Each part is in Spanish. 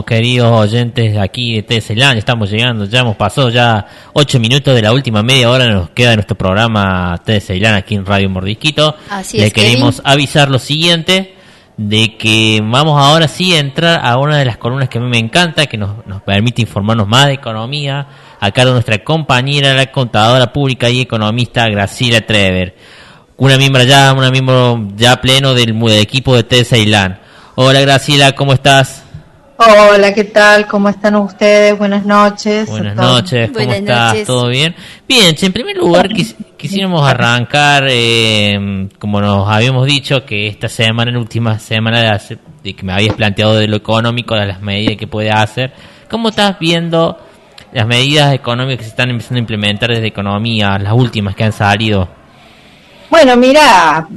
estamos, queridos oyentes aquí de TSLAN? Estamos llegando, ya hemos pasado ya 8 minutos de la última media hora, nos queda de nuestro programa TSLAN aquí en Radio Mordisquito. Así Le es, queremos Kevin. avisar lo siguiente, de que vamos ahora sí a entrar a una de las columnas que a mí me encanta, que nos permite informarnos más de economía, a cargo de nuestra compañera, la contadora pública y economista Graciela Trever, una miembro ya pleno del equipo de TSLAN. Hola Graciela, ¿cómo estás? Hola, ¿qué tal? ¿Cómo están ustedes? Buenas noches. Buenas noches, ¿cómo Buenas estás? noches. ¿Todo bien? Bien, en primer lugar quisiéramos arrancar, como nos habíamos dicho, que esta semana, en última semana de que me habías planteado de lo económico, de las medidas que puede hacer. ¿Cómo estás viendo las medidas económicas que se están empezando a implementar desde economía, las últimas que han salido? Bueno, mira,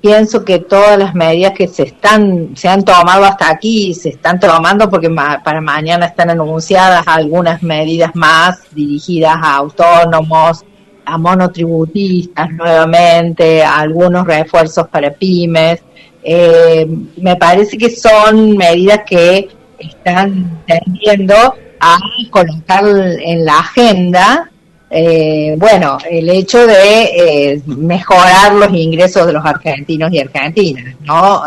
pienso que todas las medidas que se han tomado hasta aquí, se están tomando porque para mañana están anunciadas algunas medidas más dirigidas a autónomos, a monotributistas nuevamente, a algunos refuerzos para pymes. Me parece que son medidas que están tendiendo a colocar en la agenda el hecho de mejorar los ingresos de los argentinos y argentinas, ¿no?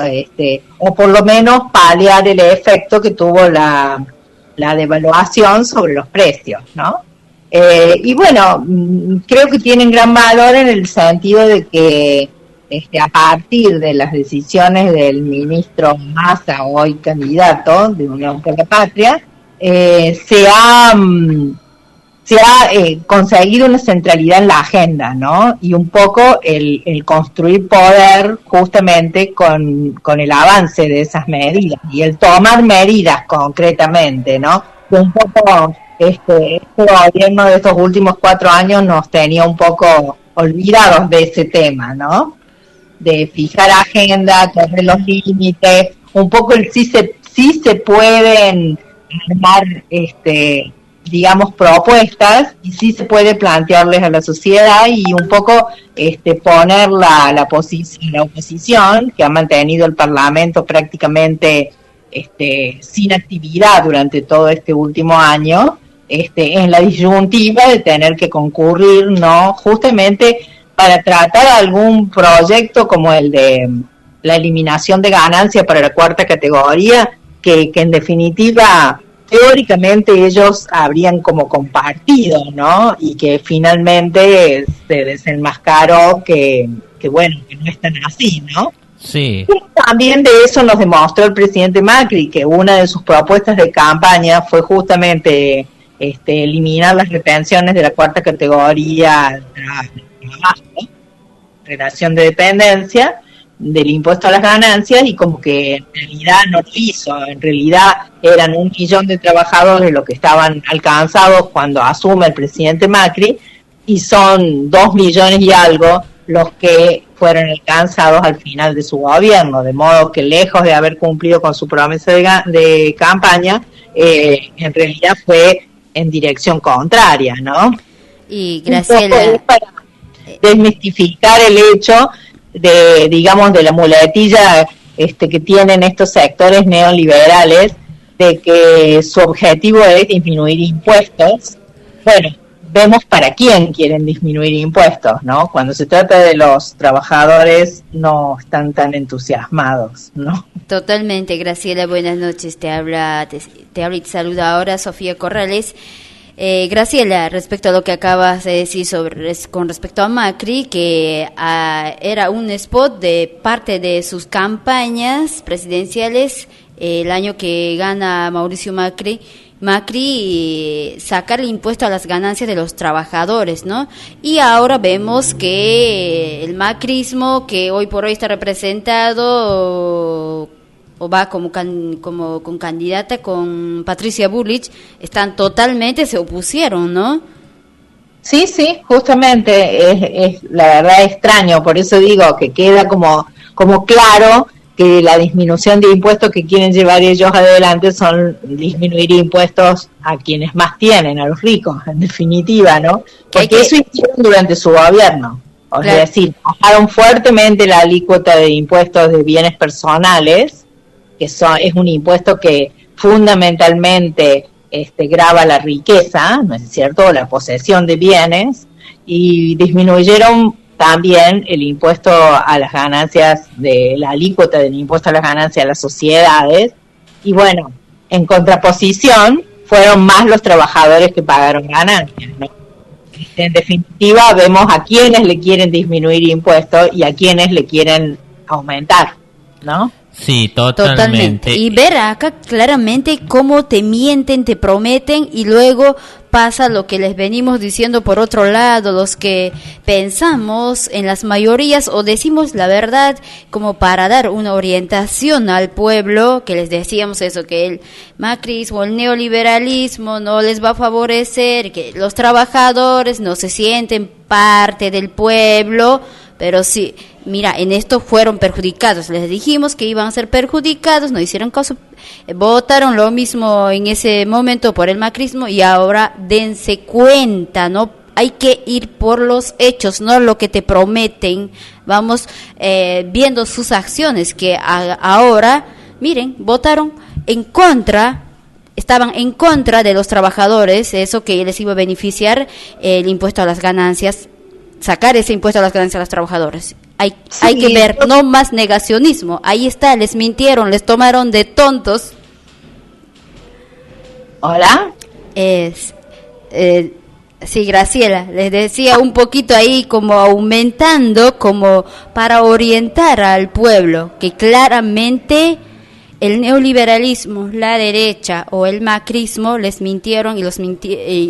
O por lo menos paliar el efecto que tuvo la devaluación sobre los precios, ¿no? Y bueno, creo que tienen gran valor en el sentido de que a partir de las decisiones del ministro Massa, hoy candidato de Unión por la Patria, se ha conseguido una centralidad en la agenda, ¿no? Y un poco el construir poder justamente con el avance de esas medidas y el tomar medidas concretamente, ¿no? Un poco este gobierno de estos últimos 4 años nos tenía un poco olvidados de ese tema, ¿no? De fijar agenda, correr los límites, un poco el sí se pueden armar digamos, propuestas y sí se puede plantearles a la sociedad y un poco poner la oposición, que ha mantenido el Parlamento prácticamente sin actividad durante todo este último año, en la disyuntiva de tener que concurrir, ¿no? Justamente para tratar algún proyecto como el de la eliminación de ganancias para la cuarta categoría, que en definitiva teóricamente ellos habrían como compartido, ¿no? Y que finalmente se desenmascaró que bueno, que no es tan así, ¿no? Sí. Y también de eso nos demostró el presidente Macri, que una de sus propuestas de campaña fue justamente eliminar las retenciones de la cuarta categoría de trabajo, relación de dependencia, del impuesto a las ganancias, y como que en realidad no lo hizo. En realidad eran 1 millón de trabajadores los que estaban alcanzados cuando asume el presidente Macri, y son 2 millones y algo los que fueron alcanzados al final de su gobierno, de modo que lejos de haber cumplido con su promesa de campaña, en realidad fue en dirección contraria, ¿no? Y Graciela, para desmistificar el hecho de la muletilla que tienen estos sectores neoliberales, de que su objetivo es disminuir impuestos. Bueno, vemos para quién quieren disminuir impuestos, ¿no? Cuando se trata de los trabajadores no están tan entusiasmados, ¿no? totalmente, Graciela, buenas noches, te habla y te saluda ahora Sofía Corrales. Graciela, respecto a lo que acabas de decir con respecto a Macri, que era un spot de parte de sus campañas presidenciales, el año que gana Mauricio Macri, sacar el impuesto a las ganancias de los trabajadores, ¿no? Y ahora vemos que el macrismo, que hoy por hoy está representado o va como con candidata con Patricia Bullrich, se opusieron, ¿no? Sí, justamente es la verdad extraño, por eso digo que queda como claro que la disminución de impuestos que quieren llevar ellos adelante son disminuir impuestos a quienes más tienen, a los ricos, en definitiva, ¿no? Porque eso hicieron durante su gobierno. Es decir, bajaron fuertemente la alícuota de impuestos de bienes personales, es un impuesto que fundamentalmente grava la riqueza, ¿no es cierto?, la posesión de bienes, y disminuyeron también el impuesto a las ganancias, de la alícuota del impuesto a las ganancias a las sociedades, y bueno, en contraposición, fueron más los trabajadores que pagaron ganancias, ¿no? En definitiva, vemos a quienes le quieren disminuir impuestos y a quienes le quieren aumentar, ¿no? Sí, totalmente. Y ver acá claramente cómo te mienten, te prometen y luego pasa lo que les venimos diciendo por otro lado, los que pensamos en las mayorías o decimos la verdad como para dar una orientación al pueblo, que les decíamos eso, que el macrismo, el neoliberalismo no les va a favorecer, que los trabajadores no se sienten parte del pueblo, pero sí, mira, en esto fueron perjudicados. Les dijimos que iban a ser perjudicados, no hicieron caso, votaron lo mismo en ese momento por el macrismo y ahora dense cuenta, ¿no? Hay que ir por los hechos, no lo que te prometen. Vamos viendo sus acciones que ahora, miren, votaron en contra. Estaban en contra de los trabajadores, eso que les iba a beneficiar el impuesto a las ganancias, sacar ese impuesto a las ganancias a los trabajadores. Hay que ver, no más negacionismo. Ahí está, les mintieron, les tomaron de tontos. ¿Hola? Sí, Graciela, les decía un poquito ahí como aumentando, como para orientar al pueblo, que claramente el neoliberalismo, la derecha o el macrismo les mintieron y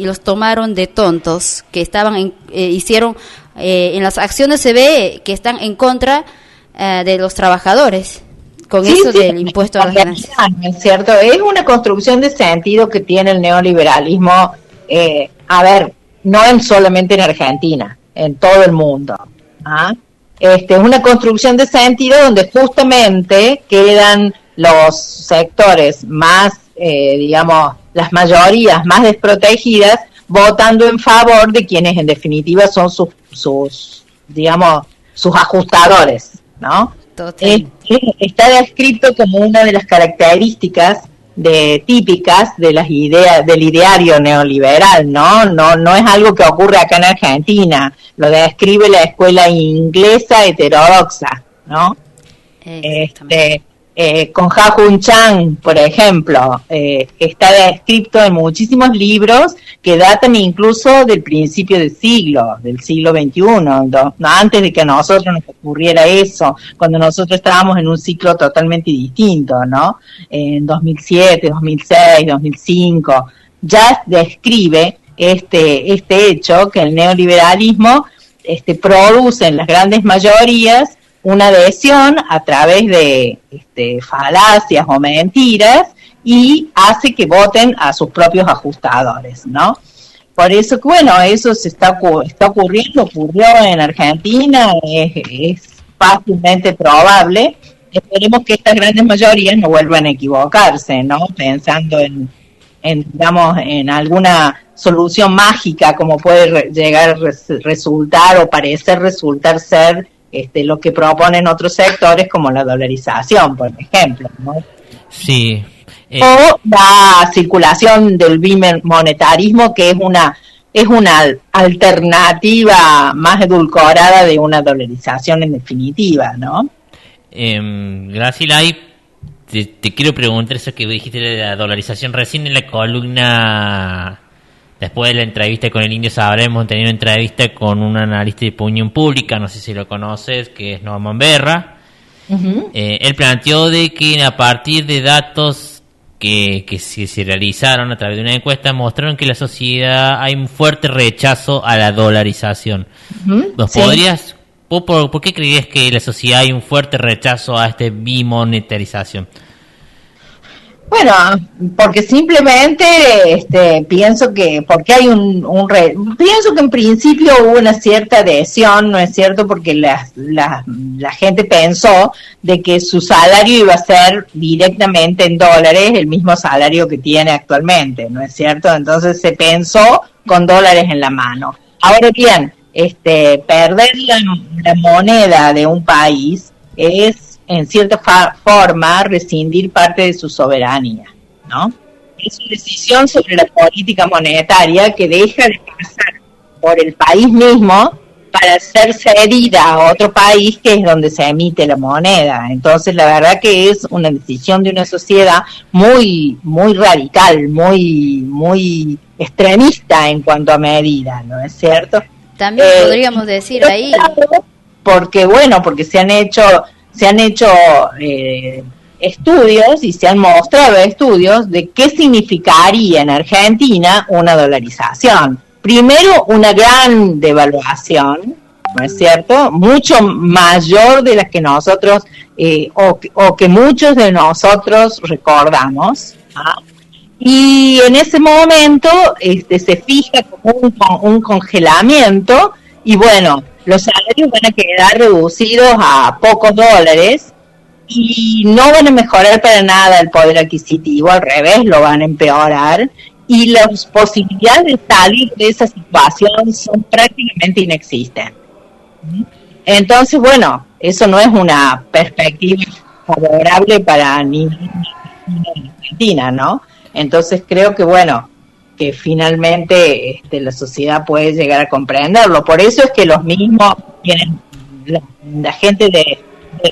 los tomaron de tontos, que estaban hicieron en las acciones se ve que están en contra de los trabajadores con eso del impuesto a las ganancias. Es cierto, es una construcción de sentido que tiene el neoliberalismo. A ver, no solamente en Argentina, en todo el mundo. Es una construcción de sentido donde justamente quedan los sectores más, digamos, las mayorías más desprotegidas, votando en favor de quienes en definitiva son sus digamos, sus ajustadores, ¿no? Está descrito como una de las características típicas de las ideas del ideario neoliberal, no es algo que ocurre acá en Argentina, lo describe la escuela inglesa heterodoxa, ¿no? Con Ha-Joon Chang, por ejemplo, está descrito en muchísimos libros que datan incluso del principio del siglo XXI, antes de que a nosotros nos ocurriera eso, cuando nosotros estábamos en un ciclo totalmente distinto, ¿no? En 2007, 2006, 2005, ya describe este hecho que el neoliberalismo produce en las grandes mayorías una adhesión a través de falacias o mentiras y hace que voten a sus propios ajustadores, ¿no? Por eso que, bueno, eso ocurrió en Argentina, es fácilmente probable. Esperemos que estas grandes mayorías no vuelvan a equivocarse, ¿no? Pensando en digamos, en alguna solución mágica como puede llegar a resultar o parecer resultar ser lo que proponen otros sectores como la dolarización, por ejemplo, ¿no? Sí. O la circulación del bimonetarismo, que es una alternativa más edulcorada de una dolarización en definitiva, ¿no? Graciela, te quiero preguntar eso que dijiste de la dolarización recién en la columna. Después de la entrevista con el Indio Sabremos, tenido una entrevista con un analista de opinión pública, no sé si lo conoces, que es Norman Berra. Uh-huh. Él planteó de que a partir de datos que se realizaron a través de una encuesta, mostraron que en la sociedad hay un fuerte rechazo a la dolarización. Uh-huh. ¿Nos podrías, por qué creías que en la sociedad hay un fuerte rechazo a esta bimonetarización? Bueno, porque simplemente pienso que porque hay pienso que en principio hubo una cierta adhesión, ¿no es cierto? Porque la gente pensó de que su salario iba a ser directamente en dólares el mismo salario que tiene actualmente, ¿no es cierto? Entonces se pensó con dólares en la mano. Ahora bien, perder la moneda de un país es en cierta forma rescindir parte de su soberanía, ¿no? Es una decisión sobre la política monetaria que deja de pasar por el país mismo para ser cedida a otro país que es donde se emite la moneda. Entonces la verdad que es una decisión de una sociedad muy radical, muy extremista en cuanto a medidas, ¿no es cierto? También podríamos decir ahí, porque se han hecho estudios y se han mostrado estudios de qué significaría en Argentina una dolarización. Primero, una gran devaluación, ¿no es cierto? Mucho mayor de las que nosotros, o que muchos de nosotros recordamos, ¿ah? Y en ese momento se fija como un congelamiento, y bueno, los salarios van a quedar reducidos a pocos dólares, y no van a mejorar para nada el poder adquisitivo, al revés, lo van a empeorar, y las posibilidades de salir de esa situación son prácticamente inexistentes. Entonces, bueno, eso no es una perspectiva favorable para ninguna Argentina, ¿no? Entonces creo que, bueno, que finalmente la sociedad puede llegar a comprenderlo. Por eso es que los mismos tienen la gente de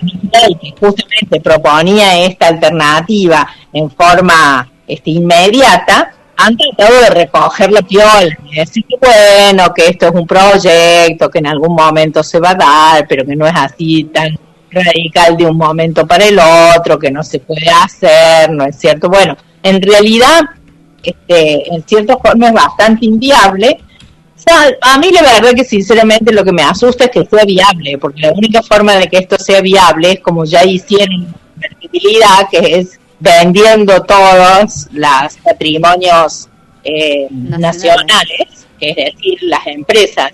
Milei, que justamente proponía esta alternativa en forma inmediata, han tratado de recoger la piola y decir que bueno, que esto es un proyecto que en algún momento se va a dar, pero que no es así tan radical de un momento para el otro, que no se puede hacer, ¿no es cierto? Bueno, en realidad, en cierta forma es bastante inviable. O sea, a mí la verdad que sinceramente lo que me asusta es que sea viable, porque la única forma de que esto sea viable es como ya hicieron convertibilidad, que es vendiendo todos los patrimonios nacionales, es decir, las empresas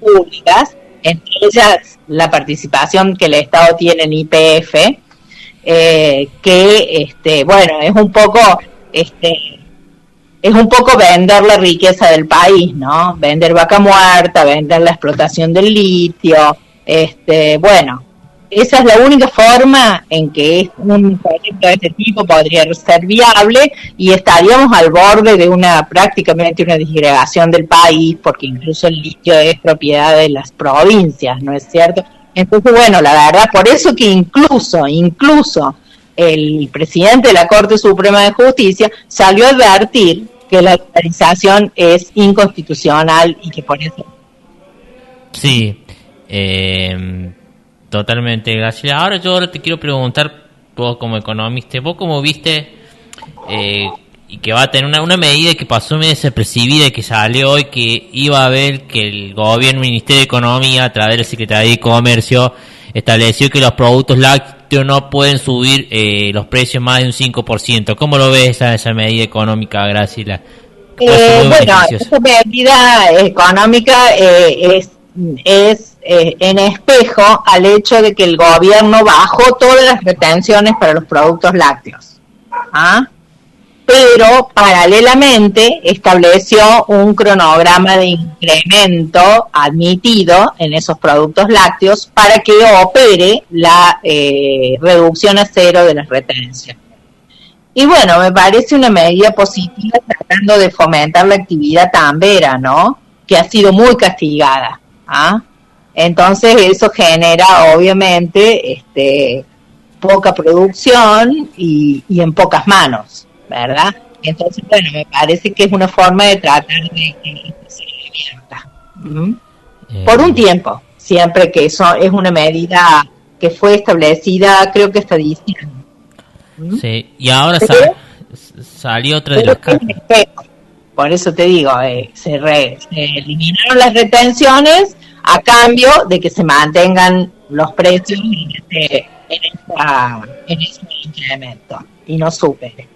públicas, entre ellas la participación que el Estado tiene en YPF, que bueno, es un poco vender la riqueza del país, ¿no? Vender vaca muerta, vender la explotación del litio, bueno, esa es la única forma en que un proyecto de este tipo podría ser viable, y estaríamos al borde de prácticamente una disgregación del país, porque incluso el litio es propiedad de las provincias, ¿no es cierto? Entonces, bueno, la verdad, por eso que incluso el presidente de la Corte Suprema de Justicia salió a advertir que la dolarización es inconstitucional y que por eso... Sí, totalmente, Graciela. Ahora te quiero preguntar, vos como economista, vos cómo viste y que va a tener una medida que pasó medio desapercibida y que salió hoy, que iba a haber que el gobierno, el Ministerio de Economía, a través de la Secretaría de Comercio, estableció que los productos lácteos no pueden subir los precios más de un 5%. ¿Cómo lo ves esa medida económica, Graciela? Bueno, esa medida económica es en espejo al hecho de que el gobierno bajó todas las retenciones para los productos lácteos, ¿ah? Pero paralelamente estableció un cronograma de incremento admitido en esos productos lácteos para que opere la reducción a cero de las retenciones. Y bueno, me parece una medida positiva tratando de fomentar la actividad tambera, ¿no? Que ha sido muy castigada, ¿ah? Entonces eso genera obviamente poca producción y en pocas manos, ¿verdad? Entonces, bueno, me parece que es una forma de tratar de que se revierta. Por un tiempo, siempre que eso es una medida que fue establecida, creo que hasta diciembre. Sí, y ahora salió otra de las cartas. Por eso te digo, se eliminaron las retenciones a cambio de que se mantengan los precios en ese incremento y no supere.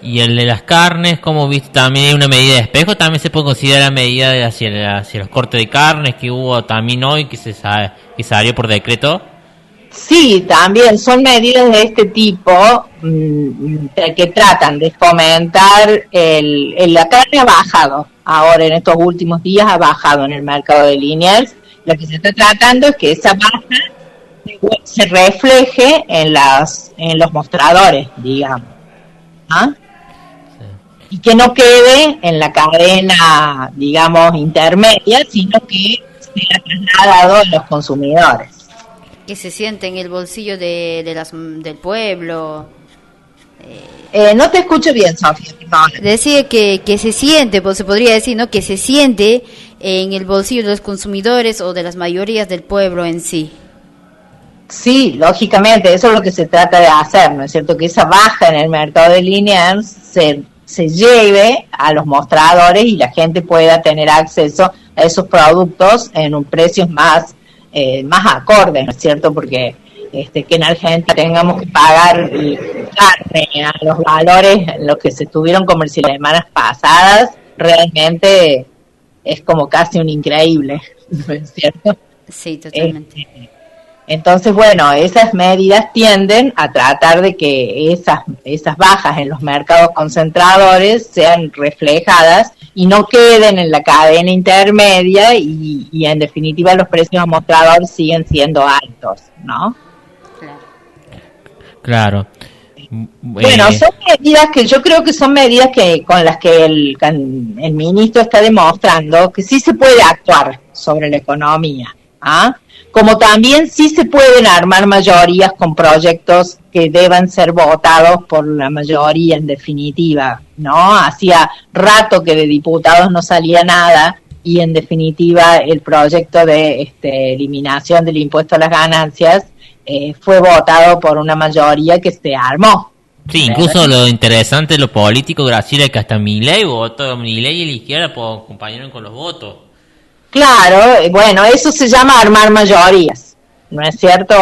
Y el de las carnes, como viste, también hay una medida de espejo, también se puede considerar medida hacia los cortes de carnes que hubo también hoy, que salió por decreto. Sí, también son medidas de este tipo que tratan de fomentar la carne ha bajado, ahora en estos últimos días ha bajado en el mercado de Liniers. Lo que se está tratando es que esa baja se refleje en los mostradores, digamos. ¿ah? Y que no quede en la cadena, digamos, intermedia, sino que sea trasladado a los consumidores. Que se siente en el bolsillo del pueblo. No te escucho bien, Sofía, perdón. Decía que se siente, pues se podría decir, ¿no? Que se siente en el bolsillo de los consumidores o de las mayorías del pueblo en sí. Sí, lógicamente, eso es lo que se trata de hacer, ¿no es cierto? Que esa baja en el mercado de Liniers se lleve a los mostradores y la gente pueda tener acceso a esos productos en un precios más acordes, ¿no es cierto? Porque que en Argentina tengamos que pagar carne a los valores en los que se estuvieron comercializando semanas pasadas, realmente es como casi un increíble, ¿no es cierto? Sí, totalmente. Entonces, bueno, esas medidas tienden a tratar de que esas bajas en los mercados concentradores sean reflejadas y no queden en la cadena intermedia y en definitiva los precios a mostrador siguen siendo altos, ¿no? Claro. Bueno, son medidas que yo creo que son medidas con las que el ministro está demostrando que sí se puede actuar sobre la economía, ¿ah? Como también sí se pueden armar mayorías con proyectos que deban ser votados por la mayoría en definitiva, ¿no? Hacía rato que de diputados no salía nada y en definitiva el proyecto de eliminación del impuesto a las ganancias fue votado por una mayoría que se armó. Sí, incluso lo interesante de lo político, Graciela, es que hasta Milei votó, Milei y la izquierda acompañaron con los votos. Claro, bueno, eso se llama armar mayorías, ¿no es cierto?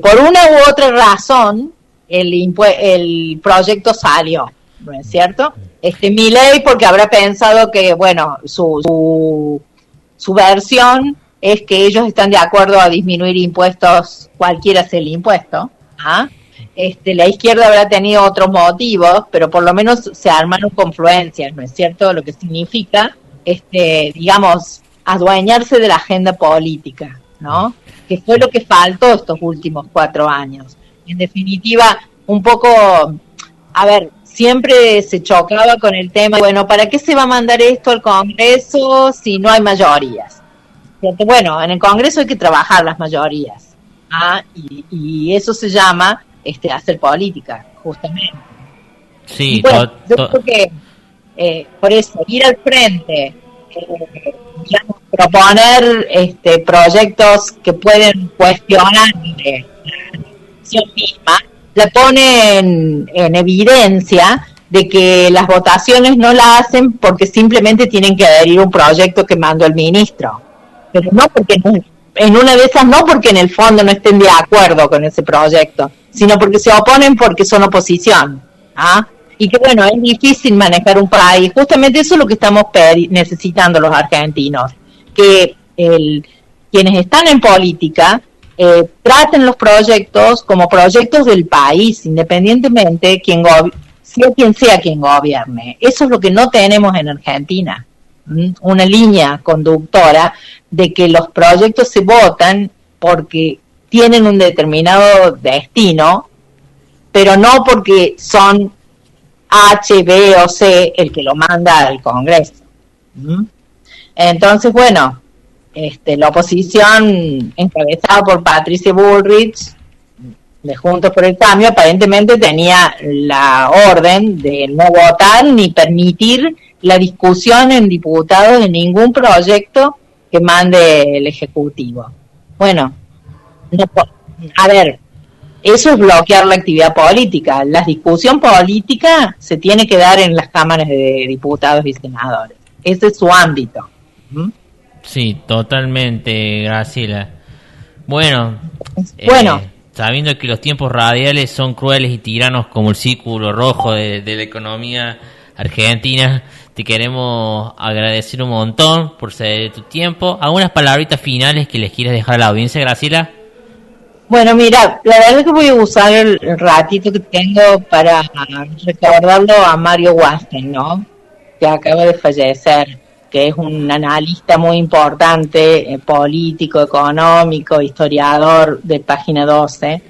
Por una u otra razón, el proyecto salió, ¿no es cierto? Milei porque habrá pensado que, bueno, su versión es que ellos están de acuerdo a disminuir impuestos, cualquiera sea el impuesto, ¿ah? La izquierda habrá tenido otros motivos, pero por lo menos se armaron confluencias, ¿no es cierto? Lo que significa, digamos, adueñarse de la agenda política, ¿no? Que fue lo que faltó estos últimos 4 años. En definitiva, un poco, a ver, siempre se chocaba con el tema, bueno, ¿para qué se va a mandar esto al Congreso si no hay mayorías? Bueno, en el Congreso hay que trabajar las mayorías, ¿ah? Y eso se llama hacer política, justamente. Sí, bueno, yo creo que por eso, ir al frente, digamos, proponer proyectos que pueden cuestionar la acción misma, la pone en evidencia de que las votaciones no la hacen porque simplemente tienen que adherir a un proyecto que mandó el ministro, pero no porque en una de esas no porque en el fondo no estén de acuerdo con ese proyecto, sino porque se oponen porque son oposición, ¿ah? Y que bueno, es difícil manejar un país. Justamente eso es lo que estamos necesitando los argentinos, que quienes están en política traten los proyectos como proyectos del país, independientemente quien sea quien gobierne. Eso es lo que no tenemos en Argentina, una línea conductora de que los proyectos se votan porque tienen un determinado destino, pero no porque son H, B o C el que lo manda al Congreso. Entonces, bueno, la oposición encabezada por Patricia Bullrich de Juntos por el Cambio aparentemente tenía la orden de no votar ni permitir la discusión en diputados de ningún proyecto que mande el Ejecutivo. Bueno, a ver, eso es bloquear la actividad política. La discusión política se tiene que dar en las cámaras de diputados y senadores. Ese es su ámbito. Sí, totalmente, Graciela. Bueno, sabiendo que los tiempos radiales son crueles y tiranos como el círculo rojo de la economía argentina, te queremos agradecer un montón por ceder tu tiempo. ¿Algunas palabritas finales que les quieras dejar a la audiencia, Graciela? Bueno, mira, la verdad es que voy a usar el ratito que tengo para recordarlo a Mario Weinstein, ¿no? Que acaba de fallecer, que es un analista muy importante, político, económico, historiador de Página 12.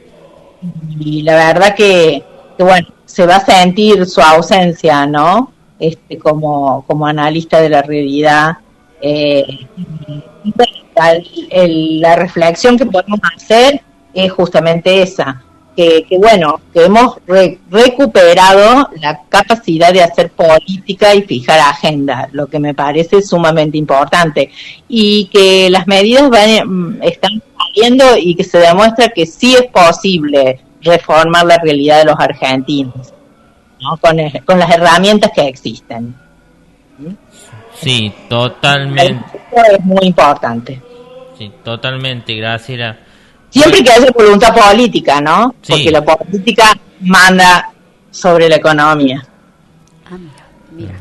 Y la verdad que bueno, se va a sentir su ausencia, ¿no? Como analista de la realidad. La reflexión que podemos hacer es justamente esa, que bueno, que hemos recuperado la capacidad de hacer política y fijar agenda, lo que me parece sumamente importante, y que las medidas están saliendo y que se demuestra que sí es posible reformar la realidad de los argentinos, ¿no? Con las herramientas que existen. Sí, totalmente. Eso es muy importante. Sí, totalmente, Graciela. Siempre que haya voluntad política, ¿no? Sí. Porque la política manda sobre la economía. Ah, mira,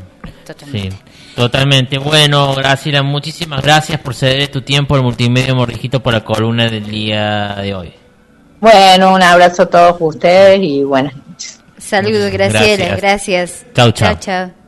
totalmente. Sí, totalmente. Bueno, Graciela, muchísimas gracias por ceder tu tiempo al Multimedia Morrijito por la columna del día de hoy. Bueno, un abrazo a todos ustedes y buenas noches. Saludos, Graciela, gracias. Chau, chau. Chao, chao.